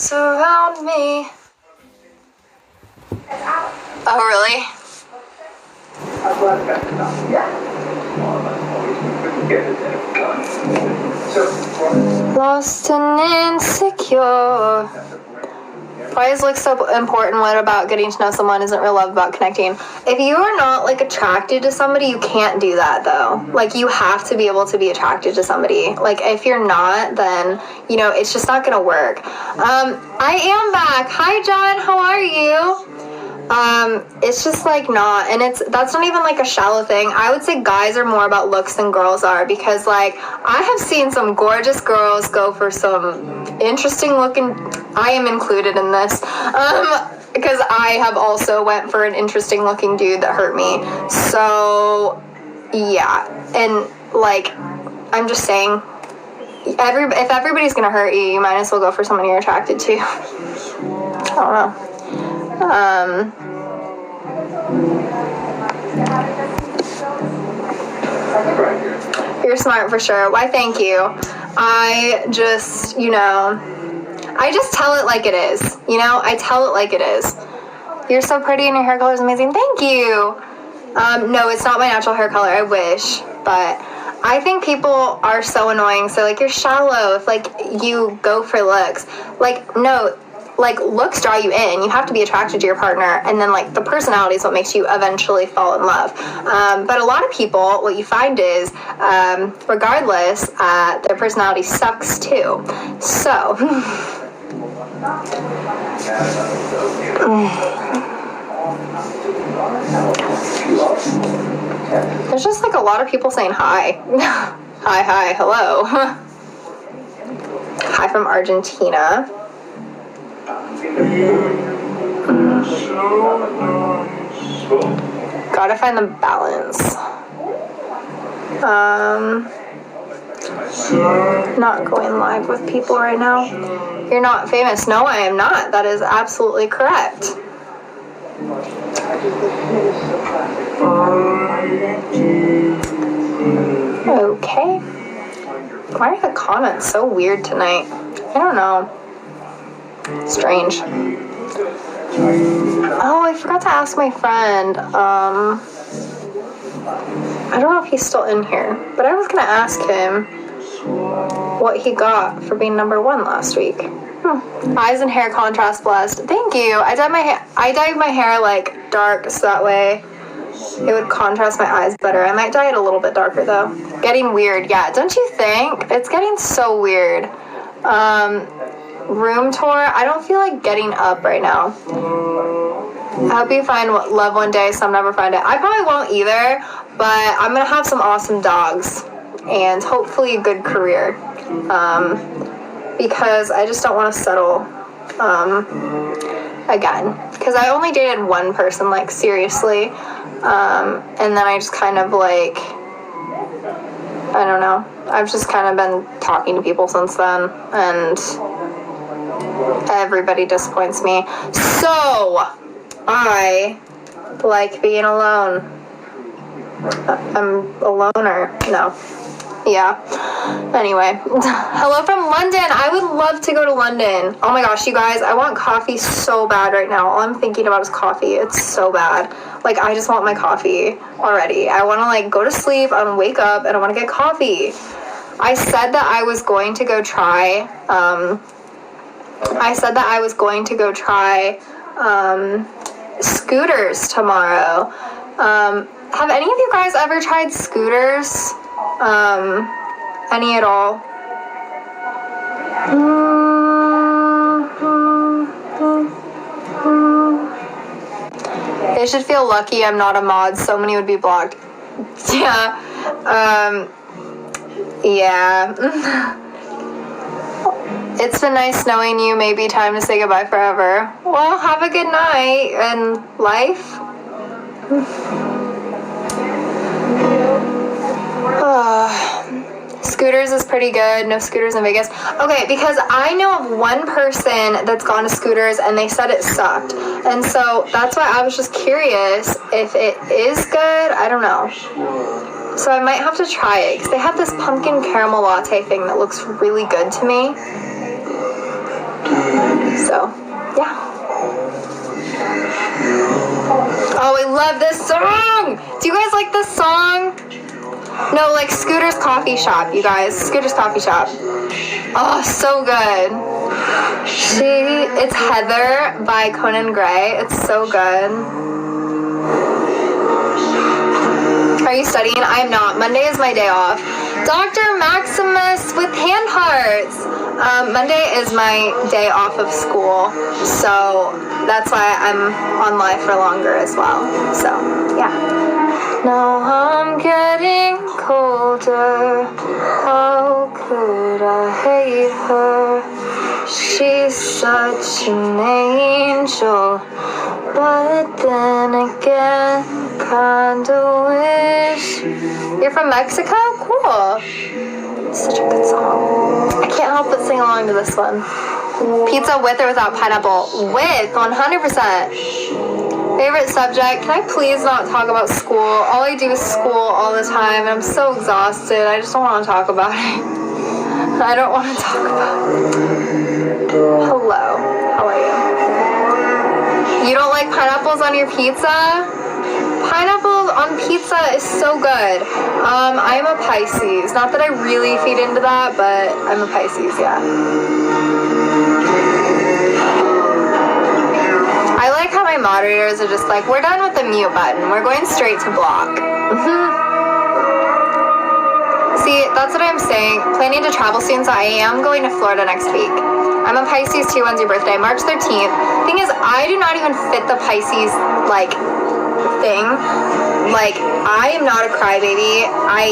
surround me. Oh, really? Lost and insecure. Why does look so important? What about getting to know someone isn't real love about connecting? If you are not like attracted to somebody, you can't do that though. Like you have to be able to be attracted to somebody. Like if you're not, then you know it's just not gonna work. I am back. Hi John, how are you? It's just like not, and that's not even like a shallow thing. I would say guys are more about looks than girls are, because like I have seen some gorgeous girls go for some interesting looking, I am included in this, because I have also went for an interesting looking dude that hurt me. So yeah, and like I'm just saying, if everybody's gonna hurt you, you might as well go for someone you're attracted to. I don't know. You're smart for sure. Why, thank you. I just tell it like it is. You know, I tell it like it is. You're so pretty and your hair color is amazing. Thank you. No, it's not my natural hair color. I wish, but I think people are so annoying. So like, you're shallow if like you go for looks. Like, no. Like, looks draw you in. You have to be attracted to your partner, and then, like, the personality is what makes you eventually fall in love. But a lot of people, what you find is, regardless, their personality sucks, too. So. There's just, like, a lot of people saying hi. Hi, hello. Hi from Argentina. Gotta find the balance. Not going live with people right now. You're not famous. No, I am not. That is absolutely correct. Okay. Why are the comments so weird tonight? I don't know. Strange. Oh, I forgot to ask my friend. I don't know if he's still in here, but I was gonna ask him what he got for being number 1 last week. Eyes and hair contrast blessed. Thank you. I dyed my hair like dark so that way it would contrast my eyes better. I might dye it a little bit darker though. Getting weird, yeah. Don't you think? It's getting so weird. Room tour, I don't feel like getting up right now. I hope you find love one day, some never find it. I probably won't either, but I'm gonna have some awesome dogs and hopefully a good career, because I just don't want to settle again, because I only dated one person like seriously, and then I just kind of like, I don't know, I've just kind of been talking to people since then, and everybody disappoints me. So I like being alone. I'm a loner. No. Yeah. Anyway. Hello from London. I would love to go to London. Oh my gosh, you guys, I want coffee so bad right now. All I'm thinking about is coffee. It's so bad. Like, I just want my coffee already. I want to like go to sleep, I want to wake up, and I want to get coffee. I said that I was going to go try scooters tomorrow. Have any of you guys ever tried scooters? Any at all? They should feel lucky I'm not a mod. So many would be blocked. Yeah. Yeah. It's been nice knowing you. Maybe time to say goodbye forever. Well, have a good night and life. Scooters is pretty good. No scooters in Vegas. Okay, because I know of one person that's gone to scooters and they said it sucked. And so that's why I was just curious if it is good. I don't know. So I might have to try it because they have this pumpkin caramel latte thing that looks really good to me. So, yeah. Oh, I love this song! Do you guys like this song? No, like Scooter's Coffee Shop, you guys. Scooter's Coffee Shop. Oh, so good. It's Heather by Conan Gray. It's so good. Are you studying? I am not. Monday is my day off. Dr. Maximus with hand hearts. Monday is my day off of school, so that's why I'm on live for longer as well. So, yeah. Now I'm getting colder. How could I hate her? She's such an angel, but then again, kinda wish. You're from Mexico? Cool. Such a good song. I can't help but sing along to this one. Pizza with or without pineapple? With, 100%. Favorite subject? Can I please not talk about school? All I do is school all the time, and I'm so exhausted. I just don't want to talk about it. I don't want to talk about it. Hello. How are you? You don't like pineapples on your pizza? Pineapple on pizza is so good. I am a Pisces. Not that I really feed into that, but I'm a Pisces, yeah. I like how my moderators are just like, we're done with the mute button. We're going straight to block. See, that's what I'm saying. Planning to travel soon, so I am going to Florida next week. I'm a Pisces too. When's your birthday? March 13th. Thing is, I do not even fit the Pisces, thing. I am not a crybaby. I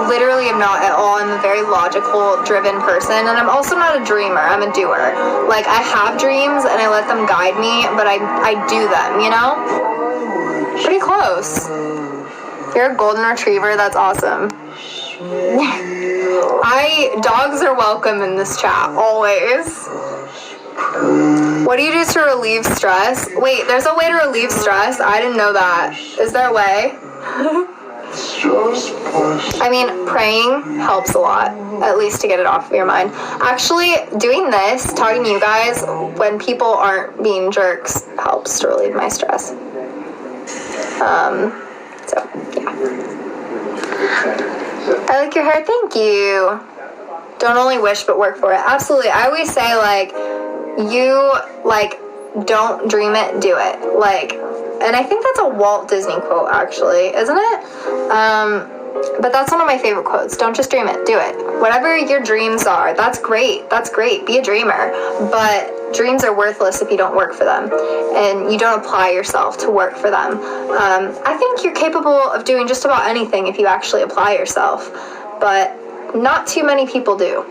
literally am not at all. I'm a very logical, driven person, and I'm also not a dreamer. I'm a doer. I have dreams, and I let them guide me, but I do them, you know? Pretty close. You're a golden retriever. That's awesome. Dogs are welcome in this chat, always. What do you do to relieve stress? Wait, there's a way to relieve stress? I didn't know that. Is there a way? I mean, praying helps a lot, at least to get it off of your mind. Actually, doing this, talking to you guys, when people aren't being jerks, helps to relieve my stress. So, yeah. I like your hair, thank you. Don't only wish, but work for it. Absolutely. I always say, don't dream it, do it. And I think that's a Walt Disney quote, actually, isn't it? But that's one of my favorite quotes. Don't just dream it, do it. Whatever your dreams are, that's great. That's great. Be a dreamer. But dreams are worthless if you don't work for them. And you don't apply yourself to work for them. I think you're capable of doing just about anything if you actually apply yourself. But not too many people do.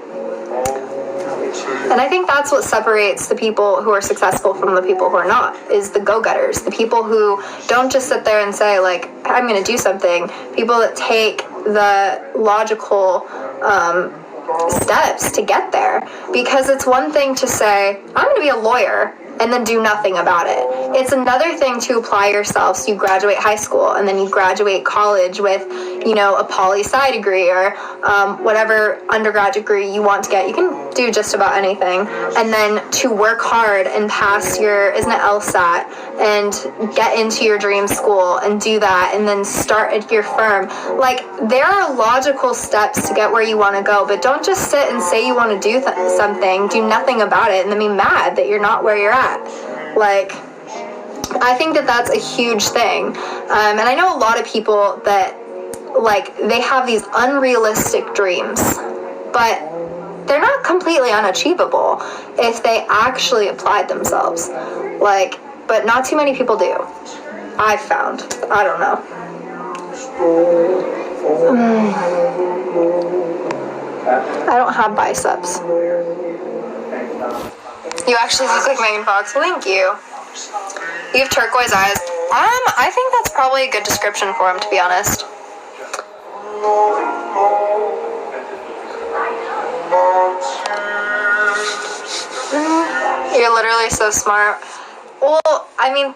And I think that's what separates the people who are successful from the people who are not, is the go-getters. The people who don't just sit there and say, I'm going to do something. People that take the logical steps to get there. Because it's one thing to say, I'm going to be a lawyer, and then do nothing about it. It's another thing to apply yourself, so you graduate high school, and then you graduate college with, a poli-sci degree, or whatever undergrad degree you want to get. You can do just about anything. And then to work hard and pass your, isn't it LSAT, and get into your dream school, and do that, and then start at your firm. There are logical steps to get where you want to go, but don't just sit and say you want to do something, do nothing about it, and then be mad that you're not where you're at. I think that that's a huge thing. And I know a lot of people that, they have these unrealistic dreams, but they're not completely unachievable if they actually applied themselves. But not too many people do. I've found. I don't know. I don't have biceps. You actually look like Megan Fox. Well, thank you. You have turquoise eyes. I think that's probably a good description for him, to be honest. You're literally so smart. Well,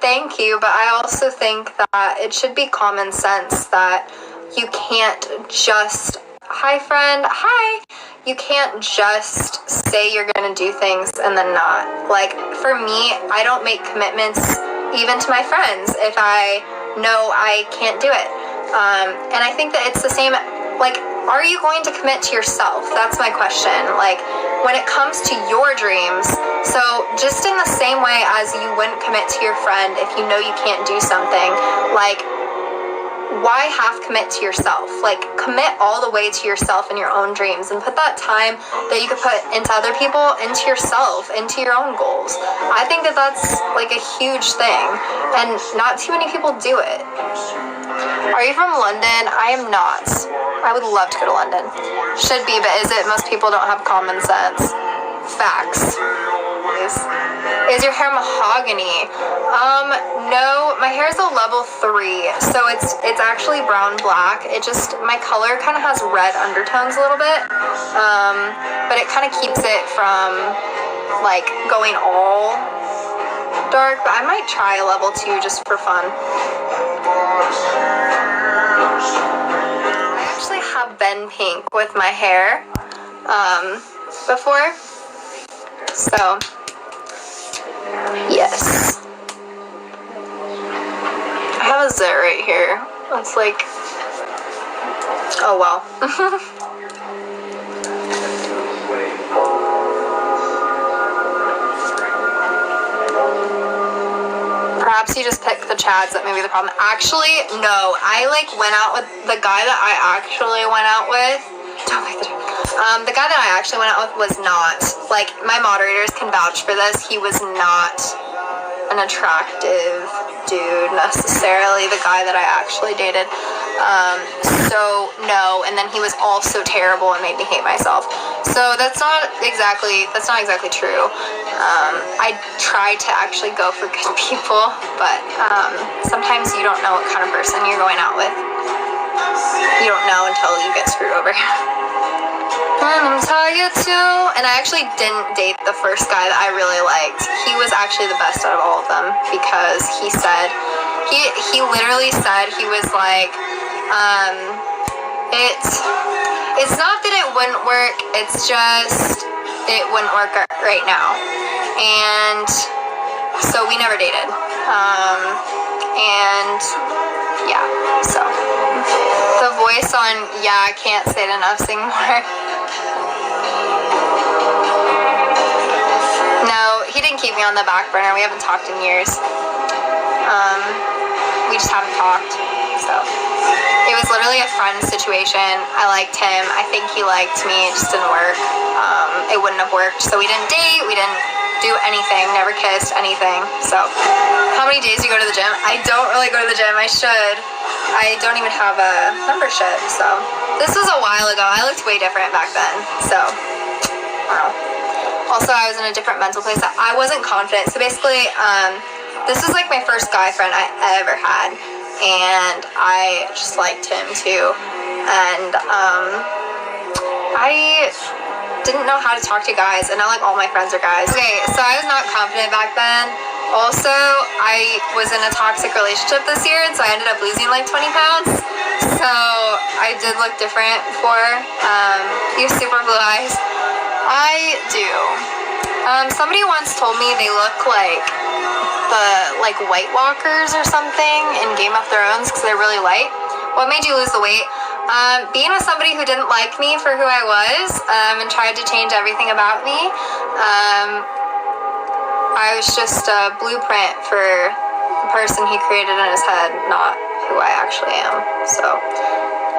thank you, but I also think that it should be common sense that you can't just... Hi, friend. Hi. you can't just say you're gonna do things and then not. Like, for me, I don't make commitments even to my friends if I know I can't do it. And I think that it's the same, like, are you going to commit to yourself? That's my question. Like, when it comes to your dreams, so just in the same way as you wouldn't commit to your friend if you know you can't do something, like, why half commit to yourself? Like, commit all the way to yourself and your own dreams, and put that time that you could put into other people into yourself, into your own goals. I think that that's like a huge thing, and not too many people do it. Are you from London? I am not. I would love to go to London. Should be, but is it? Most people don't have common sense. Facts. Is your hair mahogany? No, my hair is a level 3, so it's actually brown black. It just, my color kind of has red undertones a little bit, but it kind of keeps it from like going all dark. But I might try a level 2 just for fun. I actually have been pink with my hair before, so yes. I have a zit right here. It's like, oh well. Perhaps you just picked the Chads, that may be the problem. Actually, no. I like went out with the guy that I actually went out with. Don't pick the Chad. The guy that I actually went out with was not, like, my moderators can vouch for this, he was not an attractive dude necessarily, the guy that I actually dated. So no, and then he was also terrible and made me hate myself. So that's not exactly true. I try to actually go for good people, but sometimes you don't know what kind of person you're going out with. You don't know until you get screwed over. I'm tired too. And I actually didn't date the first guy that I really liked. He was actually the best out of all of them, because he said, he literally said, he was like, it's not that it wouldn't work, it's just, it wouldn't work right now. And so we never dated. And yeah, so the voice on, yeah, I can't say it enough, sing more. No, he didn't keep me on the back burner. We haven't talked in years. We just haven't talked. So it was literally a friend situation. I liked him. I think he liked me. It just didn't work. It wouldn't have worked. So we didn't date. We didn't do anything. Never kissed, anything. So how many days do you go to the gym? I don't really go to the gym. I should. I don't even have a membership. So this was a while ago. I looked way different back then. So I don't know. Also, I was in a different mental place. I wasn't confident. So basically, this was like my first guy friend I ever had, and I just liked him too. And I didn't know how to talk to guys, and now like all my friends are guys. Okay, so I was not confident back then. Also, I was in a toxic relationship this year, and so I ended up losing like 20 pounds. So I did look different before. You have super blue eyes. I do. Somebody once told me they look like the White Walkers or something in Game of Thrones because they're really light. What made you lose the weight? Being with somebody who didn't like me for who I was and tried to change everything about me. I was just a blueprint for the person he created in his head, not who I actually am. So,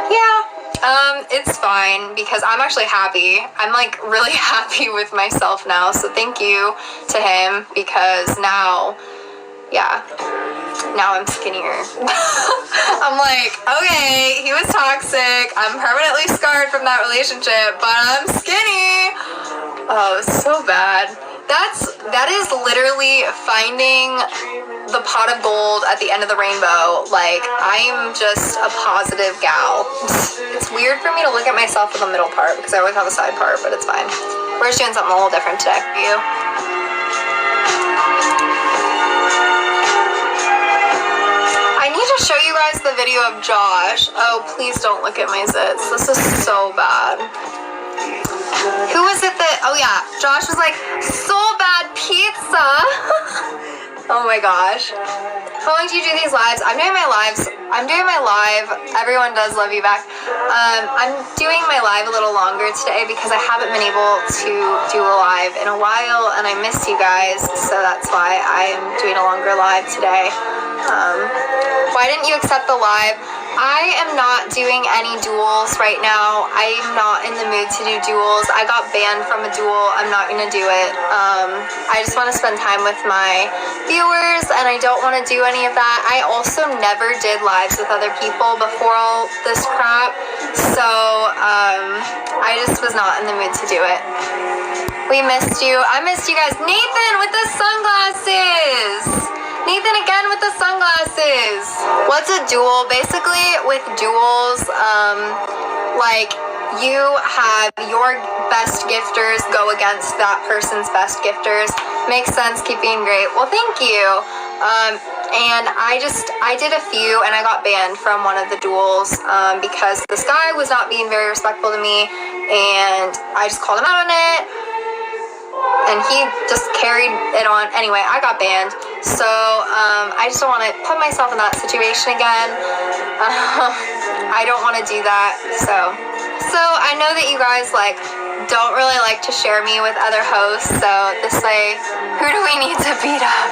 yeah. It's fine because I'm actually happy. I'm like really happy with myself now. So thank you to him because now, yeah, now I'm skinnier. I'm like, okay, he was toxic. I'm permanently scarred from that relationship, but I'm skinny. Oh, so bad. That is literally finding the pot of gold at the end of the rainbow. Like, I'm just a positive gal. It's weird for me to look at myself in the middle part because I always have a side part, but it's fine. We're just doing something a little different today for you. I need to show you guys the video of Josh. Oh, please don't look at my zits. This is so bad. Josh was like, so bad pizza. Oh my gosh. How long do you do these lives? I'm doing my live. Everyone does love you back. I'm doing my live a little longer today because I haven't been able to do a live in a while and I miss you guys, so that's why I am doing a longer live today. Why didn't you accept the live? I am not doing any duels right now. I'm not in the mood to do duels. I got banned from a duel. I'm not going to do it. I just want to spend time with my viewers, and I don't want to do any of that. I also never did lives with other people before all this crap, so I just was not in the mood to do it. We missed you. I missed you guys. Nathan with the sunglasses! Nathan again with the sunglasses. What's a duel? Basically, with duels, like you have your best gifters go against that person's best gifters. Makes sense. Keep being great. Well, thank you. And I did a few and I got banned from one of the duels because this guy was not being very respectful to me, and I just called him out on it. And he just carried it on. Anyway, I got banned. So, I just don't want to put myself in that situation again. I don't want to do that. So I know that you guys, don't really like to share me with other hosts. So this way, who do we need to beat up?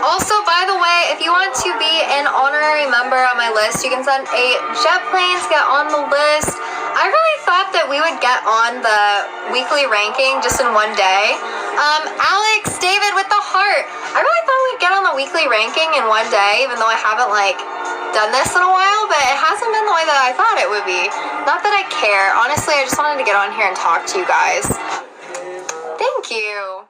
Also, by the way, if you want to be an honorary member on my list, you can send a jet plane to get on the list. I really thought that we would get on the weekly ranking just in one day. Alex, David with the heart. I really thought we'd get on the weekly ranking in one day, even though I haven't, done this in a while, but it hasn't been the way that I thought it would be. Not that I care. Honestly, I just wanted to get on here and talk to you guys. Thank you.